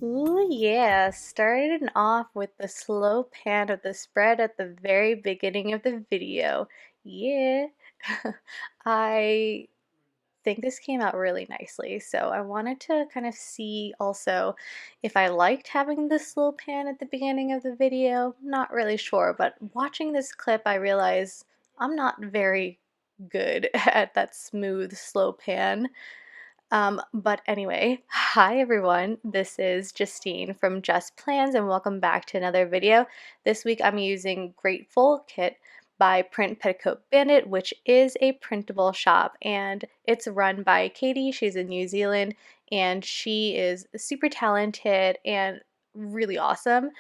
Ooh, yeah, starting off with the slow pan of the spread at the very beginning of the video. Yeah. I think this came out really nicely, so I wanted to kind of see also if I liked having the slow pan at the beginning of the video. Not really sure, but watching this clip, I realized I'm not very good at that smooth slow pan. But anyway, hi everyone, this is Justine from JustPlans and welcome back to another video. This week I'm using Grateful Kit by Print Petticoat Bandit, which is a printable shop, and it's run by Katie. She's in New Zealand and she is super talented and really awesome.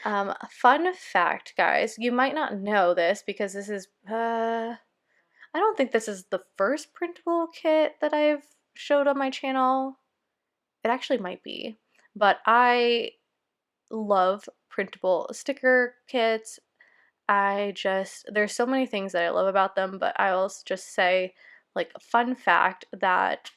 Fun fact, guys, you might not know this because this is I don't think this is the first printable kit that I've showed on my channel. It actually might be, but I love printable sticker kits. There's so many things that I love about them, but I'll just say, like, a fun fact that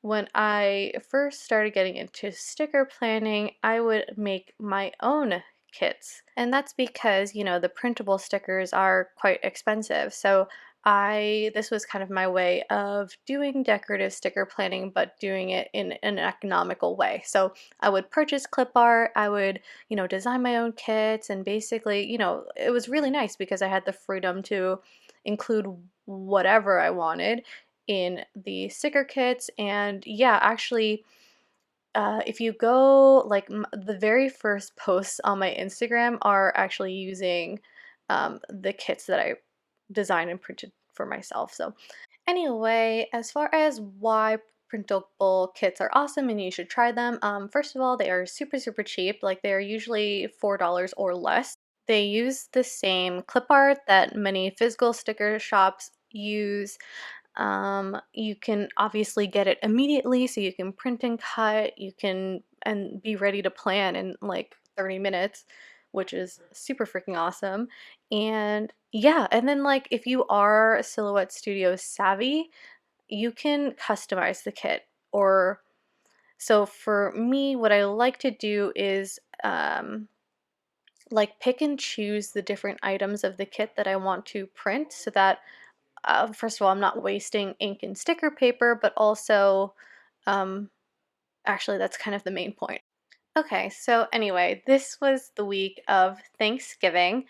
when I first started getting into sticker planning, I would make my own kits. And that's because, the printable stickers are quite expensive. So this was kind of my way of doing decorative sticker planning, but doing it in an economical way. So I would purchase clip art, I would, design my own kits, and basically, it was really nice because I had the freedom to include whatever I wanted in the sticker kits. And yeah, actually, if you go, like, the very first posts on my Instagram are actually using the kits that I designed and printed for myself. So anyway, as far as why printable kits are awesome and you should try them, first of all, they are super cheap. Like, they are usually $4 or less. They use the same clip art that many physical sticker shops use. You can obviously get it immediately, so you can print and cut, you can and be ready to plan in like 30 minutes, which is super freaking awesome. And yeah, and then, like, if you are Silhouette Studio savvy, you can customize the kit. Or so for me, what I like to do is like pick and choose the different items of the kit that I want to print so that first of all, I'm not wasting ink and sticker paper, but also, um, actually, that's kind of the main point. Okay, so anyway, this was the week of Thanksgiving.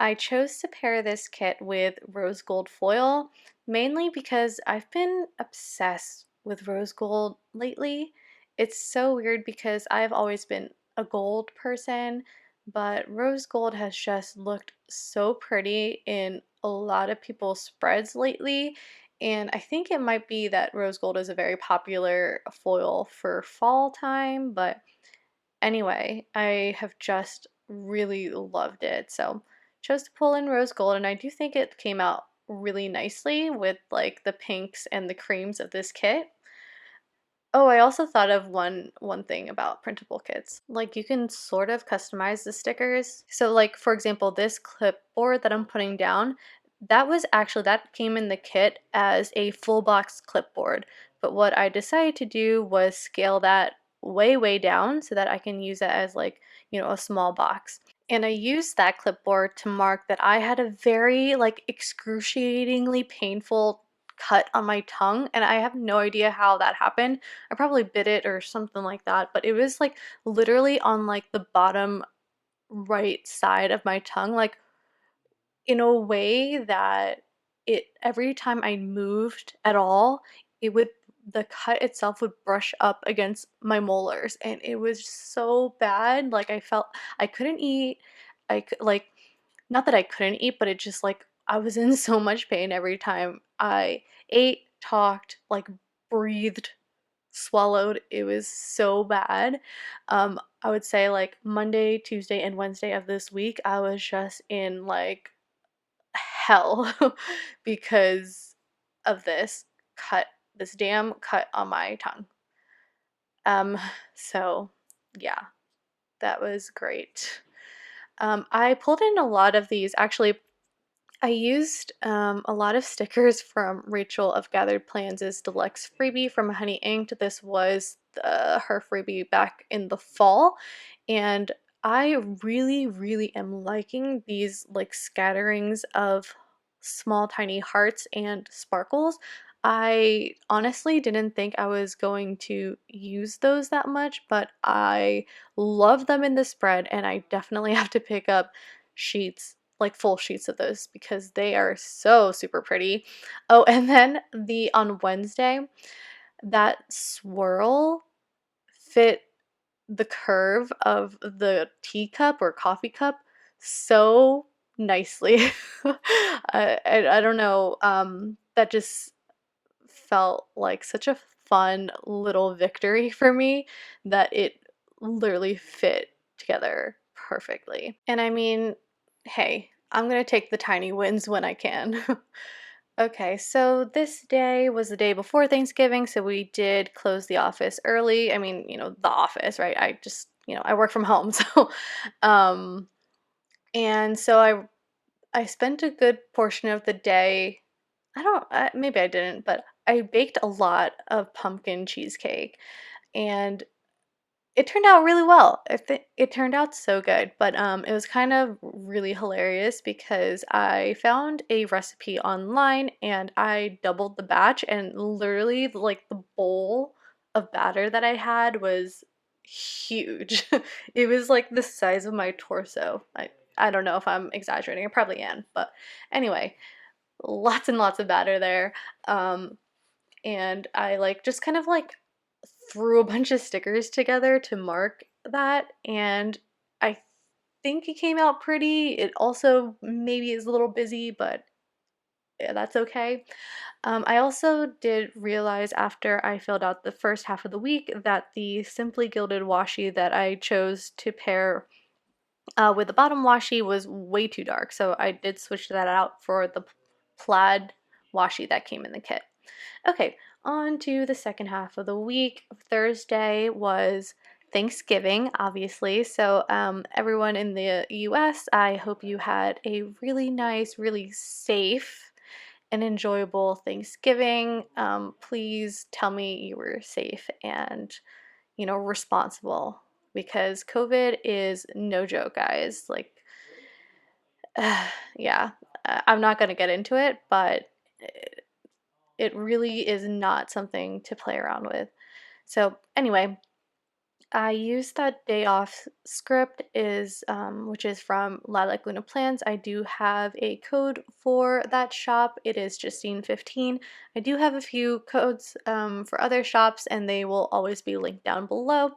I chose to pair this kit with rose gold foil, mainly because I've been obsessed with rose gold lately. It's so weird because I've always been a gold person, but rose gold has just looked so pretty in a lot of people's spreads lately. And I think it might be that rose gold is a very popular foil for fall time, but anyway, I have just really loved it. So chose to pull in rose gold, and I do think it came out really nicely with like the pinks and the creams of this kit. Oh, I also thought of one thing about printable kits. Like, you can sort of customize the stickers. So like, for example, this clipboard that I'm putting down, that came in the kit as a full box clipboard. But what I decided to do was scale that way down so that I can use it as, like, a small box. And I used that clipboard to mark that I had a very, like, excruciatingly painful cut on my tongue, and I have no idea how that happened. I probably bit it or something like that, but it was like literally on, like, the bottom right side of my tongue, like, in a way that it every time I moved at all, it would the cut itself would brush up against my molars, and it was so bad. Like, I felt I couldn't eat. Like, not that I couldn't eat, but it just, like, I was in so much pain every time I ate, talked, like, breathed, swallowed. It was so bad. I would say, like, Monday, Tuesday, and Wednesday of this week, I was just in, like, hell because of cut, this damn cut on my tongue. Um, so yeah, that was great. I pulled in a lot of these. Actually, I used a lot of stickers from Rachel of Gathered Plans' deluxe freebie from Honey Inked. This was her freebie back in the fall, and I really, really am liking these like scatterings of small tiny hearts and sparkles. I honestly didn't think I was going to use those that much, but I love them in the spread, and I definitely have to pick up sheets, like full sheets of those, because they are so super pretty. Oh, and then the on Wednesday, that swirl fit the curve of the teacup or coffee cup so nicely. I don't know. That just felt like such a fun little victory for me that it literally fit together perfectly. And I mean, hey, I'm gonna take the tiny wins when I can. Okay, so this day was the day before Thanksgiving, so we did close the office early. I mean, the office, right? I just, I work from home, so um and so I spent a good portion of the day. I don't maybe I didn't, but I baked a lot of pumpkin cheesecake, and it turned out really well. I think it turned out so good, but it was kind of really hilarious because I found a recipe online and I doubled the batch, and literally like the bowl of batter that I had was huge. It was like the size of my torso. I don't know if I'm exaggerating. I probably am, but anyway, lots and lots of batter there. Um, and I like just kind of like threw a bunch of stickers together to mark that, and I think it came out pretty. It also maybe is a little busy, but yeah, that's okay. I also did realize after I filled out the first half of the week that the Simply Gilded washi that I chose to pair with the bottom washi was way too dark, so I did switch that out for the plaid washi that came in the kit. Okay, on to the second half of the week. Thursday was Thanksgiving, obviously. So, everyone in the US, I hope you had a really nice, really safe, and enjoyable Thanksgiving. Please tell me you were safe and, responsible, because COVID is no joke, guys. Like, yeah, I'm not going to get into it, but it really is not something to play around with. So anyway, I used that day off script which is from Lilac Luna Plans. I do have a code for that shop. It is Justine15. I do have a few codes for other shops, and they will always be linked down below.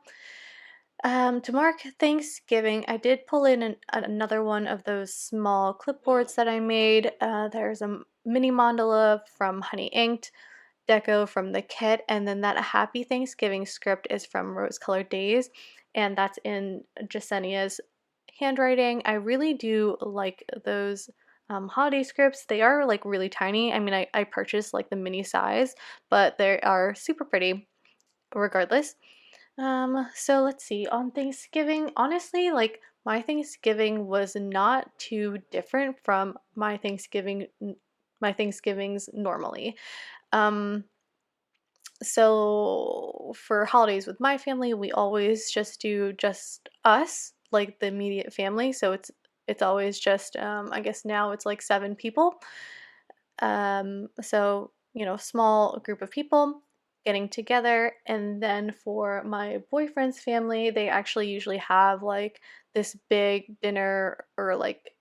To mark Thanksgiving, I did pull in another one of those small clipboards that I made. There's a mini mandala from Honey Inked, deco from the kit, and then that Happy Thanksgiving script is from Rose Colored Days, and that's in Jasenia's handwriting. I really do like those holiday scripts. They are like really tiny. I mean, I purchased like the mini size, but they are super pretty regardless. So let's see. On Thanksgiving, honestly, like my Thanksgiving was not too different from my Thanksgivings normally. Um, so for holidays with my family, we always just do just us, like the immediate family. So it's always just I guess now it's like 7 people. So, small group of people getting together. And then for my boyfriend's family, they actually usually have like this big dinner or like,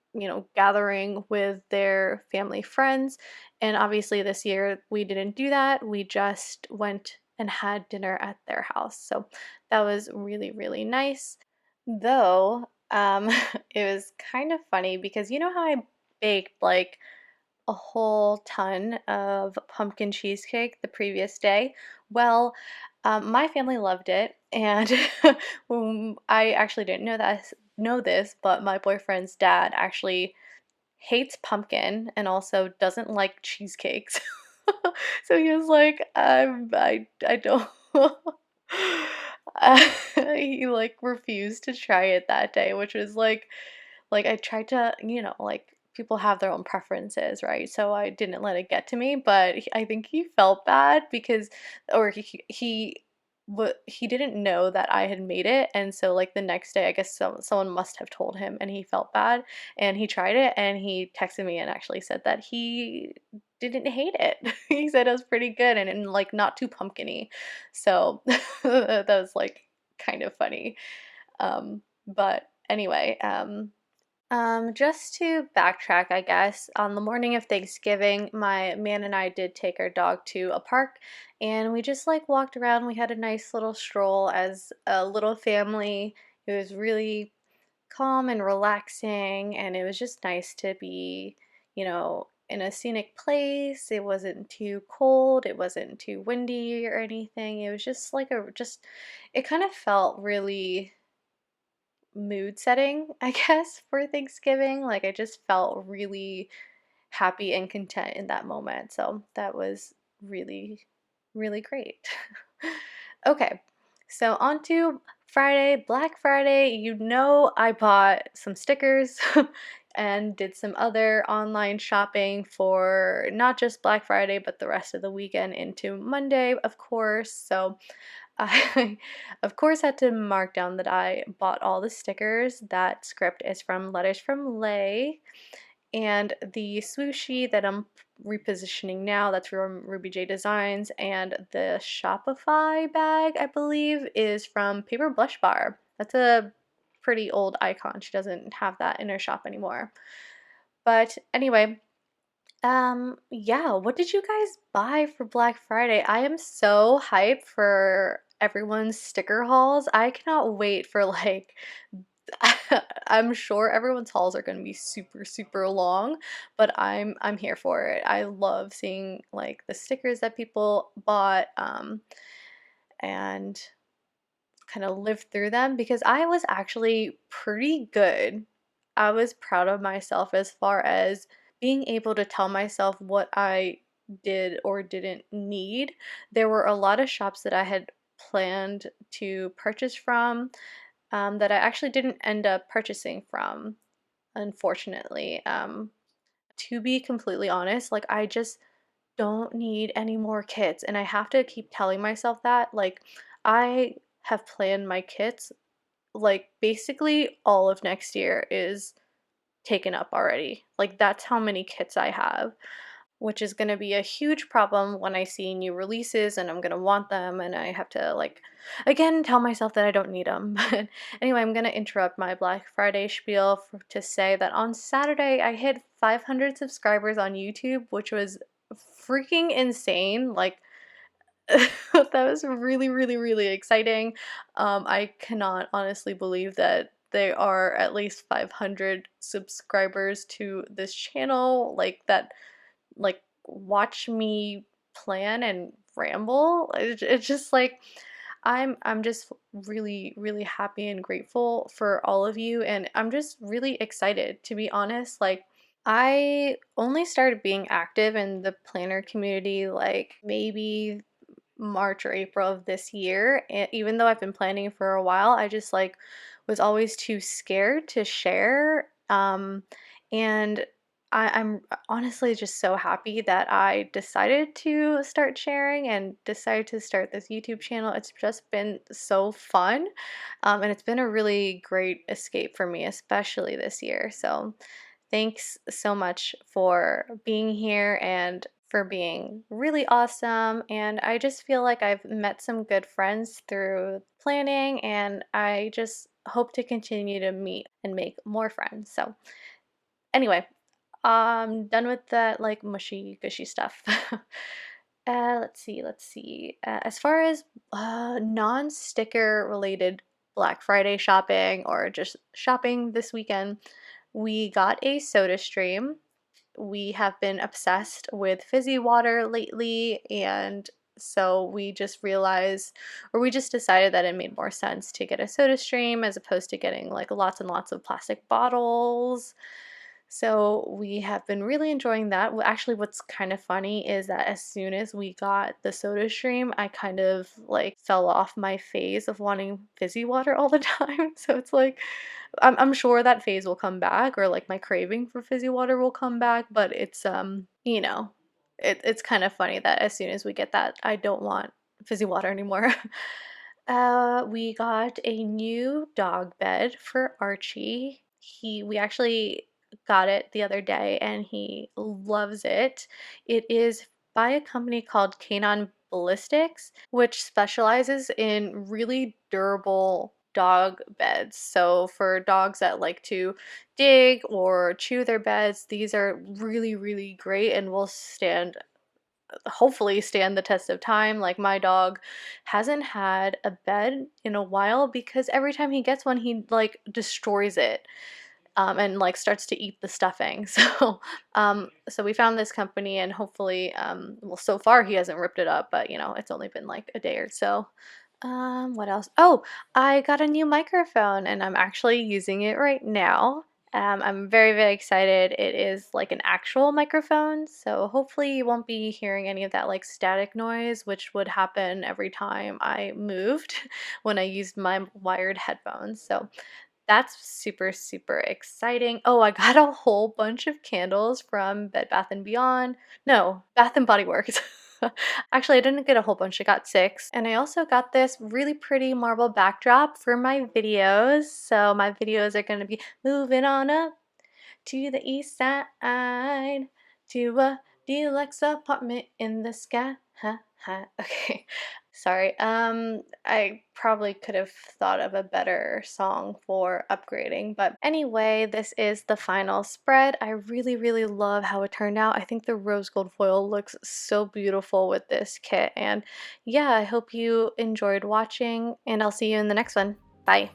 gathering with their family friends. And obviously this year we didn't do that. We just went and had dinner at their house. So that was really, really nice. Though, it was kind of funny because you know how I baked like a whole ton of pumpkin cheesecake the previous day. Well, my family loved it, and I actually didn't know this, but my boyfriend's dad actually hates pumpkin and also doesn't like cheesecakes. So he was like, I don't. He like refused to try it that day, which was like I tried to, like people have their own preferences, right? So I didn't let it get to me, but I think he felt bad because, or he but he didn't know that I had made it, and so like the next day I guess someone must have told him, and he felt bad, and he tried it, and he texted me and actually said that he didn't hate it. He said it was pretty good, and like not too pumpkiny. So that was like kind of funny. But anyway, just to backtrack, I guess, on the morning of Thanksgiving, my man and I did take our dog to a park and we just like walked around. We had a nice little stroll as a little family. It was really calm and relaxing, and it was just nice to be, in a scenic place. It wasn't too cold, it wasn't too windy or anything. It was just like it kind of felt really mood setting, I guess, for Thanksgiving. Like I just felt really happy and content in that moment. So that was really, really great. Okay, so on to Friday, Black Friday. I bought some stickers and did some other online shopping for not just Black Friday, but the rest of the weekend into Monday, of course. So I, of course, had to mark down that I bought all the stickers. That script is from Letters from Lay, and the swooshie that I'm repositioning now, that's from Ruby J Designs, and the Shopify bag, I believe, is from Paper Blush Bar. That's a pretty old icon. She doesn't have that in her shop anymore. But anyway, yeah, what did you guys buy for Black Friday? I am so hyped for everyone's sticker hauls. I cannot wait for like I'm sure everyone's hauls are going to be super super long, but I'm here for it. I love seeing like the stickers that people bought and kind of live through them because I was actually pretty good. I was proud of myself as far as being able to tell myself what I did or didn't need. There were a lot of shops that I had planned to purchase from that I actually didn't end up purchasing from, unfortunately. To be completely honest, like I just don't need any more kits, and I have to keep telling myself that. Like, I have planned my kits, like, basically all of next year is taken up already. Like, that's how many kits I have, which is going to be a huge problem when I see new releases and I'm going to want them and I have to like again tell myself that I don't need them. But anyway, I'm going to interrupt my Black Friday spiel to say that on Saturday I hit 500 subscribers on YouTube, which was freaking insane. Like that was really really really exciting. I cannot honestly believe that there are at least 500 subscribers to this channel like that, like watch me plan and ramble. It's just like I'm just really really happy and grateful for all of you, and I'm just really excited to be honest. Like I only started being active in the planner community like maybe March or April of this year. Even though I've been planning for a while, I just like was always too scared to share. And I'm honestly just so happy that I decided to start sharing and decided to start this YouTube channel. It's just been so fun. And it's been a really great escape for me, especially this year. So thanks so much for being here and for being really awesome. And I just feel like I've met some good friends through planning, and I just hope to continue to meet and make more friends. So, anyway, I'm done with that like mushy gushy stuff. Let's see. As far as non-sticker related Black Friday shopping or just shopping this weekend, we got a soda stream. We have been obsessed with fizzy water lately, and so we just realized, or we just decided that it made more sense to get a soda stream as opposed to getting like lots and lots of plastic bottles. So we have been really enjoying that. Well, actually, what's kind of funny is that as soon as we got the soda stream, I kind of like fell off my phase of wanting fizzy water all the time. So it's like I'm sure that phase will come back, or like my craving for fizzy water will come back, but it's it's kind of funny that as soon as we get that, I don't want fizzy water anymore. We got a new dog bed for Archie. We actually got it the other day and he loves it. It is by a company called Canine Ballistics, which specializes in really durable dog beds. So for dogs that like to dig or chew their beds, these are really, really great and will hopefully stand the test of time. Like my dog hasn't had a bed in a while because every time he gets one, he like destroys it. And like starts to eat the stuffing. So we found this company and hopefully, well, so far he hasn't ripped it up, but you know, it's only been like a day or so. What else? Oh, I got a new microphone and I'm actually using it right now. I'm very, very excited. It is like an actual microphone, so hopefully you won't be hearing any of that like static noise, which would happen every time I moved when I used my wired headphones. So that's super, super exciting. Oh, I got a whole bunch of candles from Bed Bath& and Beyond. No, Bath& and Body Works. Actually, I didn't get a whole bunch. I got 6. And I also got this really pretty marble backdrop for my videos. So my videos are going to be moving on up to the east side to a deluxe apartment in the sky. Ha ha. Okay. Sorry. I probably could have thought of a better song for upgrading, but anyway, this is the final spread. I really, really love how it turned out. I think the rose gold foil looks so beautiful with this kit, and yeah, I hope you enjoyed watching, and I'll see you in the next one. Bye.